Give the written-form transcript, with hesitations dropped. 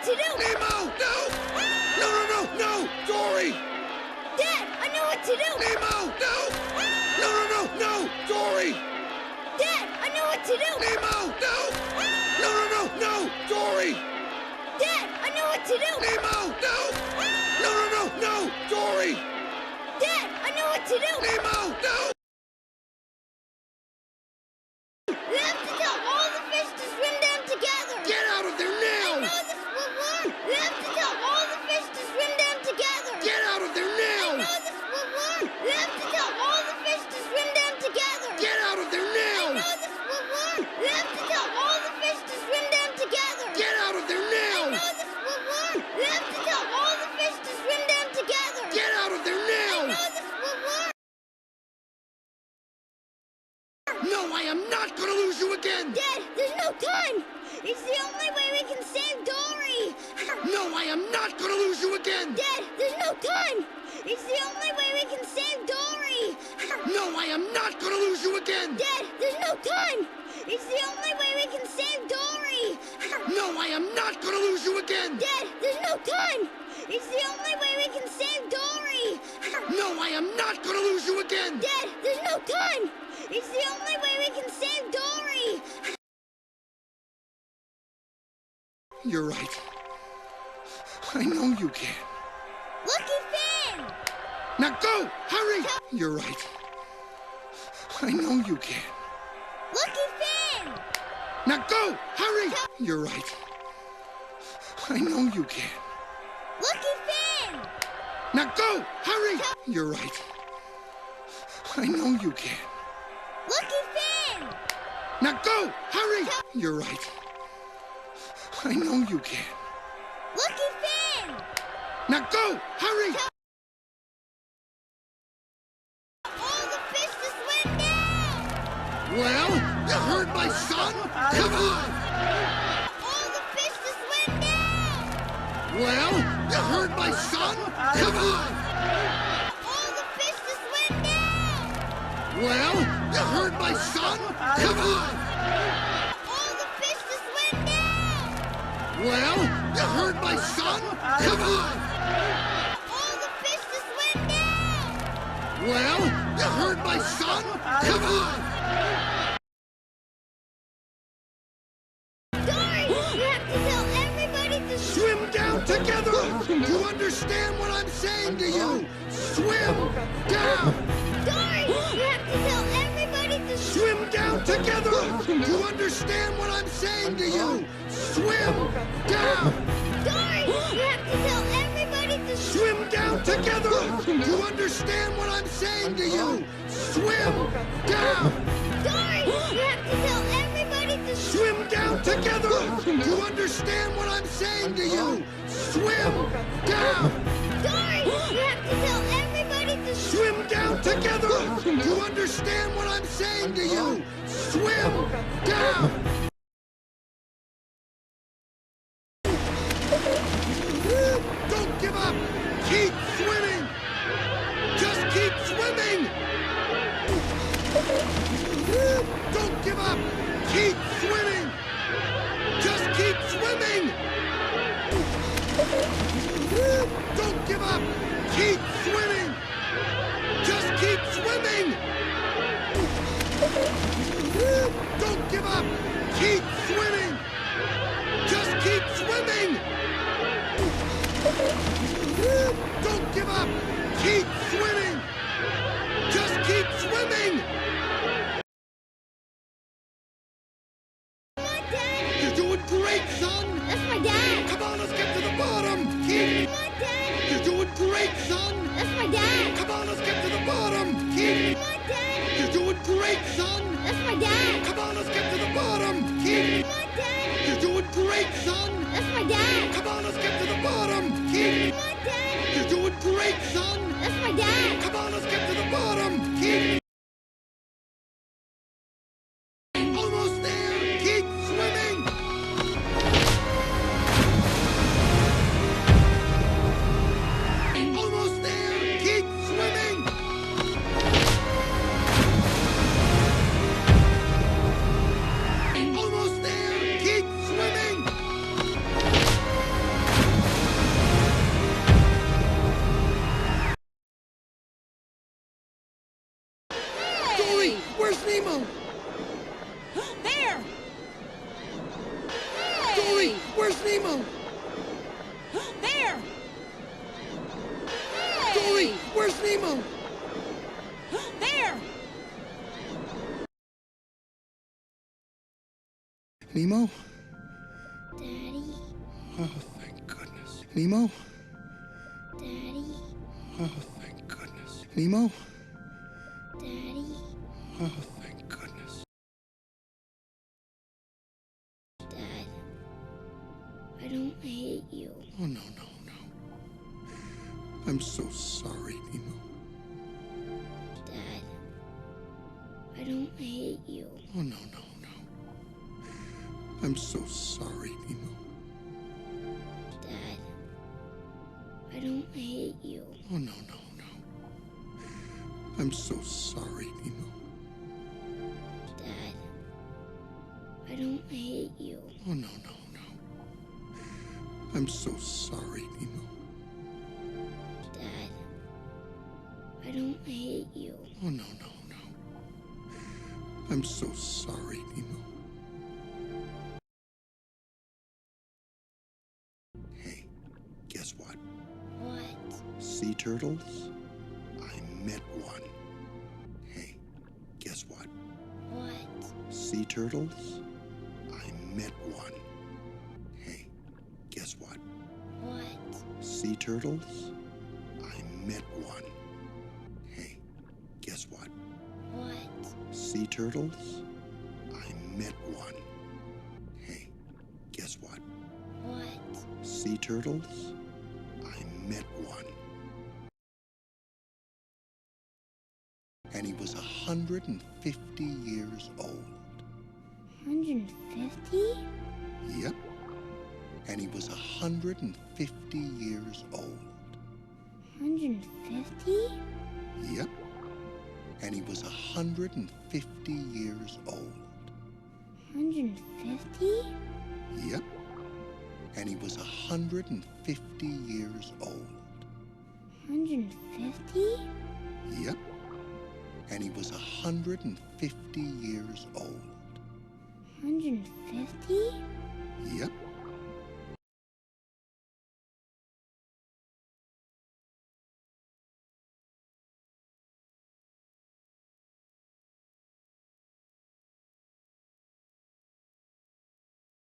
to do. Nemo, no! No, no, no, no! Dory! Dad, I know what to do. Nemo, no! No, no, no, no! Dory! Dad, I know what to do. Nemo, no! No, no, no, no! Dory! Dad, I know what to do. Nemo, no! No, no, no, no! Dory! Dad, I know what to do. Nemo, no! We have to tell all the fish to swim down together. Get out of there I now! know this will work. We have to tell all the fish to swim down together. Get out of there I now! know this will work. We have to tell all the fish to swim down together. Get out of there I now! know this will work. We have to tell all the fish to swim down together. Get out of there I now! know this will work. We have to tell all the fish to swim down together. Get out of there I now! know this will work. No, I am not gonna lose you again! Dad, there's no time. It's the only way we can save Dory. No, I am not gonna lose you again! Dad, there's no time. It's the only way we can save Dory. No, I am not gonna lose you again! Dad, there's no time. It's the only way we can save Dory. No, I am not gonna lose you again! Dad, there's no time. It's the only way we can save Dory. No, I am not gonna lose you again! Dad, there's no time. It's the only way we can save Dory. You're right. I know you can. Lucky Finn! Now go! Hurry! You're right. I know you can. Lucky Finn! Now go! Hurry! You're right. I know you can. Lucky Finn! Now go! Hurry! You're right. I know you can. Lucky Finn! Now go! Hurry! You're right. I know you can. Lucky Finn! Now go! Hurry! All the fish to swim down! Well, you heard my son? Come on! All the fish to swim down! Well, you heard my son? Come on! All the fish to swim down! Well, you heard my son? Come on! All the fish to swim down! Well, you heard my son? Come on! All the fish to swim down! Well, you heard my son? Come on! Dory, you have to tell everybody to Swim down together! You understand what I'm saying to you? Swim down! Dory, you have to tell everybody to Swim down together! You understand what I'm saying to you? Swim down! Dory, you have to tell everybody to Swim down together! You understand what I'm saying to you? Swim down! Dory, you have to tell everybody to Swim down together! You understand what I'm saying to you? Swim down! Dory, you have to tell everybody to Swim down together! You understand what I'm saying to you? Swim down! Don't give up! Keep swimming! Just keep swimming! Don't give up! Keep swimming! Just keep swimming! Don't give up! Keep swimming! Just keep swimming! Don't give up! Keep swimming! Just keep swimming! Don't give up! Keep swimming! Just keep swimming! Come on, Dad! You're doing great, son! That's my dad! Come on, let's get to the bottom! Keep! Come on, Dad! You're doing great, son! That's my dad! Come on, let's get to the bottom! Keep! Come on, Dad! You're doing great, son! That's my dad! Come on, let's get to the bottom! Keep! Come on, Dad! You're doing great, son! That's my dad! Come on, let's get to the bottom! Keep! Come on, Dad! You're doing great, son! That's my dad! Come on, let's get to the bottom! Keep! Where's Nemo? There! Nemo? Daddy, Oh, thank goodness. Nemo? Daddy, Oh, thank goodness. Nemo? Daddy. Oh, thank goodness. Dad, I don't hate you. Oh, no, no, no. I'm so sorry, Nemo. Dad, I don't hate you. Oh, no, no, no. I'm so sorry, Nemo. Dad, I don't hate you. Oh, no, no, no. I'm so sorry, Nemo. Dad, I don't hate you. Oh, no, no, no. I'm so sorry, Nemo. Dad, I don't hate you. Oh, no, no, no. I'm so sorry, Nemo. Hey, guess what? What? Sea turtles? I met one. Hey, guess what? What? Sea turtles? I met one. Hey, guess what? What? Sea turtles? I met one. Hey, guess what? What? Sea turtles? I met one. Hey, guess what? What? Sea turtles? I met one. And he was 150 years old. 150? Yep. And he was 150 years old. 150? Yep. And he was 150 years old. 150? Yep. And he was 150 years old. 150? Yep. And he was 150 years old. 150? Yep.